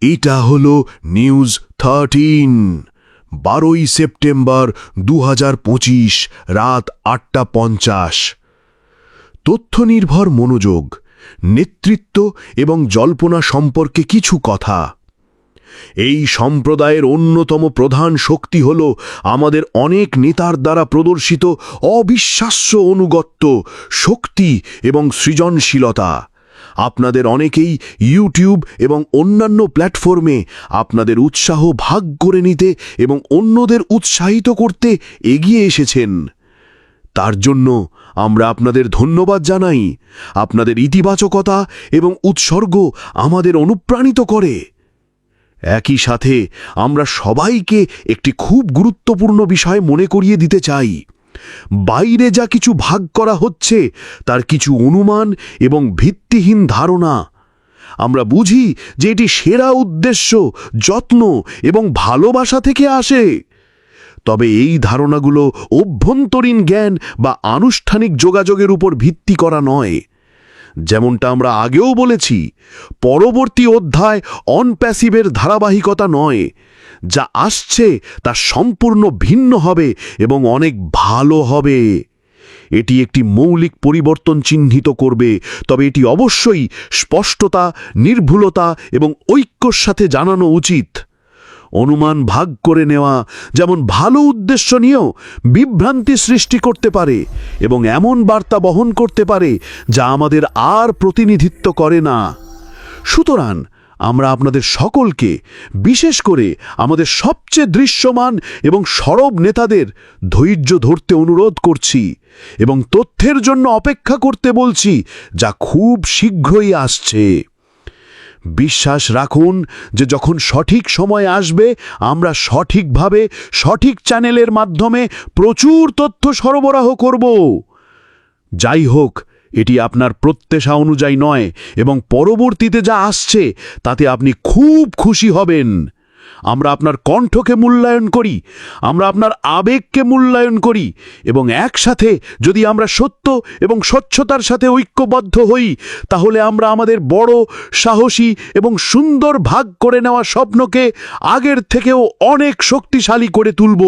এটা হলো news 13, 12 September 2025 রাত 8:50। তথ্যনির্ভর মনোযোগ, নেতৃত্ব এবং জল্পনা সম্পর্কে কিছু কথা। এই সম্প্রদায়ের অন্যতম প্রধান শক্তি হল আমাদের অনেক নেতার দ্বারা প্রদর্শিত অবিশ্বাস্য অনুগত্য, শক্তি এবং সৃজনশীলতা। আপনাদের অনেকেই ইউটিউব এবং অন্যান্য প্ল্যাটফর্মে আপনাদের উৎসাহ ভাগ করে নিতে এবং অন্যদের উৎসাহিত করতে এগিয়ে এসেছেন। তার জন্য আমরা আপনাদের ধন্যবাদ জানাই। আপনাদের ইতিবাচকতা এবং উৎসর্গ আমাদের অনুপ্রাণিত করে। একই সাথে আমরা সবাইকে একটি খুব গুরুত্বপূর্ণ বিষয় মনে করিয়ে দিতে চাই। বাইরে যা কিছু ভাগ করা হচ্ছে তার কিছু অনুমান এবং ভিত্তিহীন ধারণা। আমরা বুঝি যে এটি সেরা উদ্দেশ্য, যত্ন এবং ভালোবাসা থেকে আসে। তবে এই ধারণাগুলো অভ্যন্তরীণ জ্ঞান বা আনুষ্ঠানিক যোগাযোগের উপর ভিত্তি করা নয়। যেমনটা আমরা আগেও বলেছি, পরবর্তী অধ্যায় অনপ্যাসিভের ধারাবাহিকতা নয়। যা আসছে তা সম্পূর্ণ ভিন্ন হবে এবং অনেক ভালো হবে। এটি একটি মৌলিক পরিবর্তন চিহ্নিত করবে, তবে এটি অবশ্যই স্পষ্টতা, নির্ভুলতা এবং ঐক্যর সাথে জানানো উচিত। অনুমান ভাগ করে নেওয়া যেমন ভালো উদ্দেশ্য নিয়েও বিভ্রান্তি সৃষ্টি করতে পারে এবং এমন বার্তা বহন করতে পারে যা আমাদের আর প্রতিনিধিত্ব করে না। সুতরাং আমরা আপনাদের সকলকে, বিশেষ করে আমাদের সবচেয়ে দৃশ্যমান এবং সরব নেতাদের ধৈর্য ধরতে অনুরোধ করছি এবং তথ্যের জন্য অপেক্ষা করতে বলছি, যা খুব শীঘ্রই আসছে। বিশ্বাস রাখুন যে যখন সঠিক সময় আসবে, আমরা সঠিকভাবে সঠিক চ্যানেলের মাধ্যমে প্রচুর তথ্য সরবরাহ করব। যাই হোক, এটি আপনার প্রত্যাশা অনুযায়ী নয় এবং পরবর্তীতে যা আসছে তাতে আপনি খুব খুশি হবেন। আমরা আপনার কণ্ঠকে মূল্যায়ন করি, আমরা আপনার আবেগকে মূল্যায়ন করি এবং একসাথে যদি আমরা সত্য এবং স্বচ্ছতার সাথে ঐক্যবদ্ধ হই, তাহলে আমরা আমাদের বড়, সাহসী এবং সুন্দর ভাগ করে নেওয়া স্বপ্নকে আগের থেকেও অনেক শক্তিশালী করে তুলব।